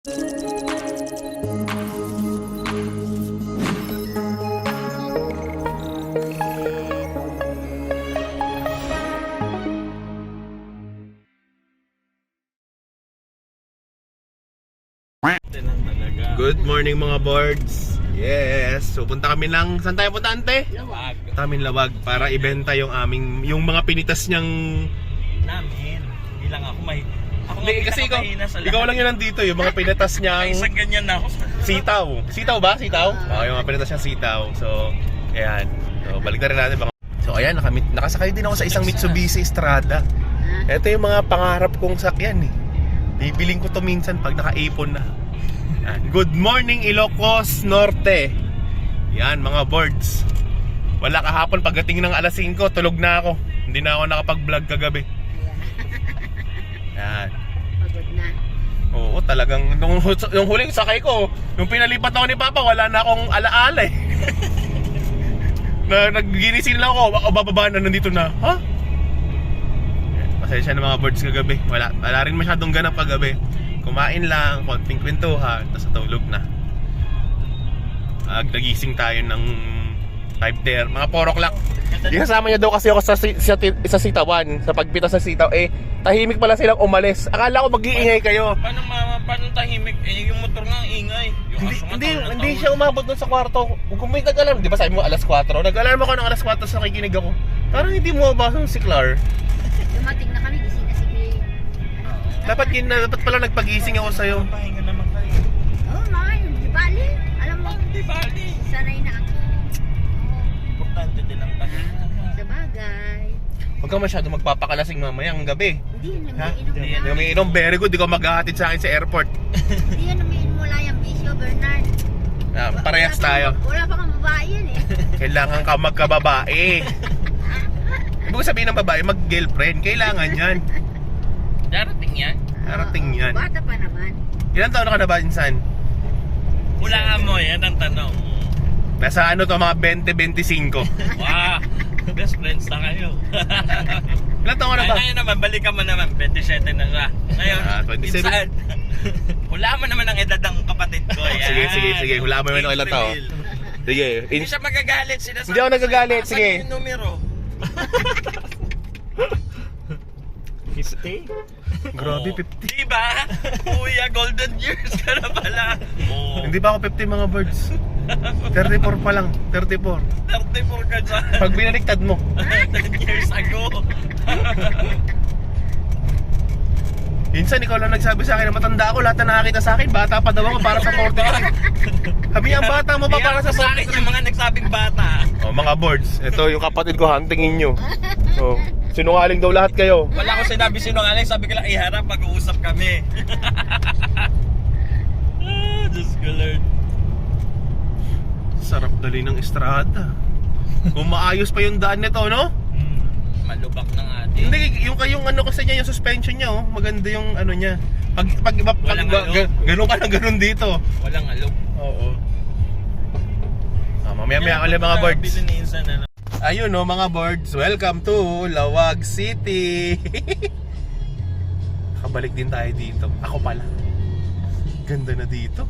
Good morning mga boards. Yes, so punta kami ng, saan tayo punta ante? Lawag. Taming Lawag para ibenta yung aming, yung mga pinitas niyang Namin. Hindi lang ako may... Ako Hindi, kasi ikaw lang yun nandito, yung mga pinitas niyang isang ganyan na ako. sitaw. Sitaw ba? Sitaw? Oo, yung mga pinitas niyang sitaw. So, ayan. So, balik na rin natin mga... So, ayan, nakasakay din ako sa isang Mitsubishi Strada. Ito yung mga pangarap kong sakyan eh. Bibiling ko to minsan pag naka-ipon na. Good morning Ilocos Norte. Yan mga boards. Wala kahapon pagdating ng alas 5, tulog na ako. Hindi na ako nakapag-vlog kagabi. Yan. Pagod na. Oo, talagang yung huling sakay ko, yung pinalipat ako ni Papa, wala na akong alaala eh. Naginising lang ako, bababa na, nandito na. Ha? Pasensya na mga boards kagabi. Wala rin masyadong ganap kagabi. Kumain lang, konting kwentuhan, tapos natulog na. Nagising tayo ng 5:30, mga 4 o'clock. Kasama niya daw kasi ako sa sitawan, sa pagpitas sa sitaw. Eh, tahimik pala silang umalis. Akala ko mag-iingay kayo. Paano tahimik? Eh, yung motor nga ingay. Hindi siya umabot doon sa kwarto. Kung may nag-alarm, di ba sabi mo alas 4? Nag-alarm ako ng alas 4 sa nakikinig ako. Parang hindi mo mabasa si Clar. Dumating na kami, gising na si Clay. Dapat pala nagpagising ako sa'yo. Pahinga naman kayo. Oo, man, di bali. Alam mo, Di bali. sanay na ako. Importante din ang pahinga. Sa bagay. Huwag kang masyado magpapakalasing mamaya ang gabi. Hindi yan Ha? umiinom Hindi lang. umiinom, very good. Di ko maghahatid sa akin sa airport. Hindi yan umiinom mula yung bisyo, Bernard. Parehas tayo. Wala pa kang babae yan eh. Kailangan ka magkababae. Ibig sabihin ng babae, mag-girlfriend. Kailangan yan. Darating yan. Darating Oo, yan. bata pa naman. Ilan taon na ka na ba, Insan? Hulaan mo, yan ang tanong. Nasa ano to, mga 20-25. Wow. Best friends na kayo. Ilan taon ka na ba? Ngayon naman, balikan mo naman. 27 na siya. Ngayon, 27. minsan, hulaan mo naman ang edad ng kapatid ko. Yan. Sige. Hulaan mo naman ang ilang taon. Sige. Hindi siya magagalit. Hindi ako nagagalit, sige. Yung numero. 50? Grabe, 50. Diba? Kuya, golden years ka na pala. Oh. Hindi pa ako 50 mga birds. 34 pa lang. 34. 34 ka dyan. Pag binaliktad mo. 10 years ago. Minsan ikaw lang nagsabi sa akin na matanda ako. Lahat na nakakita sa akin, bata pa daw ako para sa 43. Sabi ang bata mo pa para sa akin yung mga nagsabing bata. Oh, mga boards, ito yung kapatid ko, huntingin nyo. So, sinungaling daw lahat kayo. Wala ko sinabi sinungaling, sabi ko lang iharap pag-uusap kami. Diyos ko Lord. Sarap dali ng Estrada. Kung maayos pa yung daan nito, no? Malubak ng atin. Hindi, yung ano kasi niya, yung suspension niya, oh. Maganda yung ano niya. Ganun ka lang ganun dito. Walang alog. Oo. Mamaya ulit mga boards. Bili ni Insan na. Ayun no mga boards, welcome to Lawag City. Kabalik din tayo dito. Ako pala. Ganda na dito.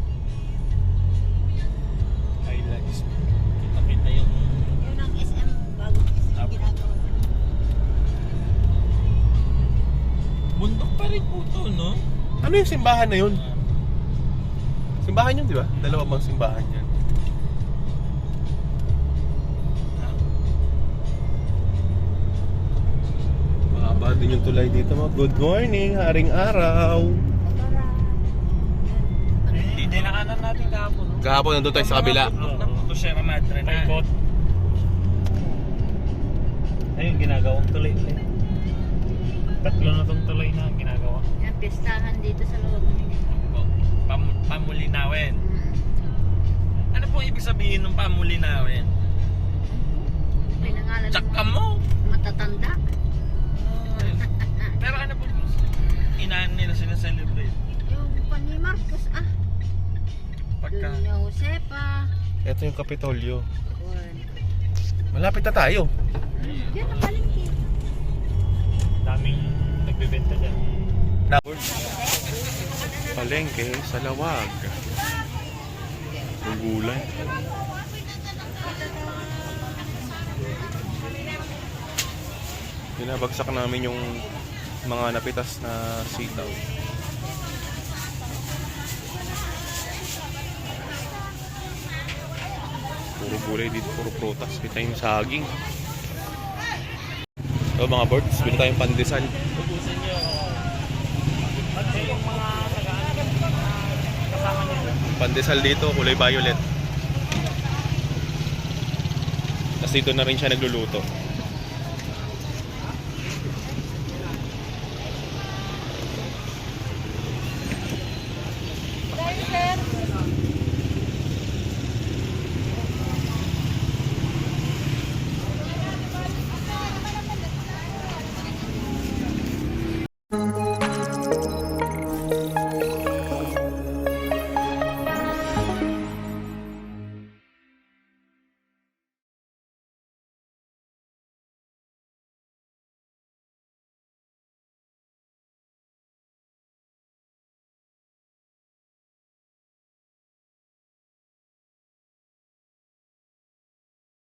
Highlights. Kita yung Yun ang SM, bagong SM ginagawa. bundok pa rin po to, no? Ano yung simbahan na yun? Simbahan yun, di ba? Dalawa bang simbahan yan? Mahaba din yung tulay dito mga. Good morning, haring araw. Hindi dinakanan natin kahapon. No? Kahapon nandun tayo sa kabila. To Sierra Madre na. Ayun, ginagawang tuloy ulit. Tatlo na itong tuloy na ginagawa. Yan, pistahan dito sa loob. Pamulinawin. Ano po ibig sabihin ng pamulinawin? Pinangalan Tsaka mo. matatanda. Pero ano po inaan nila sinaselebrate? Yung pan ni Marcos, Pagka yung Josepa. Ito yung Kapitolyo. Yun. Malapit na tayo. Yan ang palengke. Daming nagbebenta dyan. palengke sa Lawag. Ang gulay. Binabagsak namin yung mga napitas na sitaw. Puro gulay dito, puro prutas. Kita yung saging. So mga birds, bili tayong pandesal. Ubusin nyo. Pati yung mga tagaan, kasama niya. Pandesal dito, kulay violet. Tapos dito na rin siya nagluluto.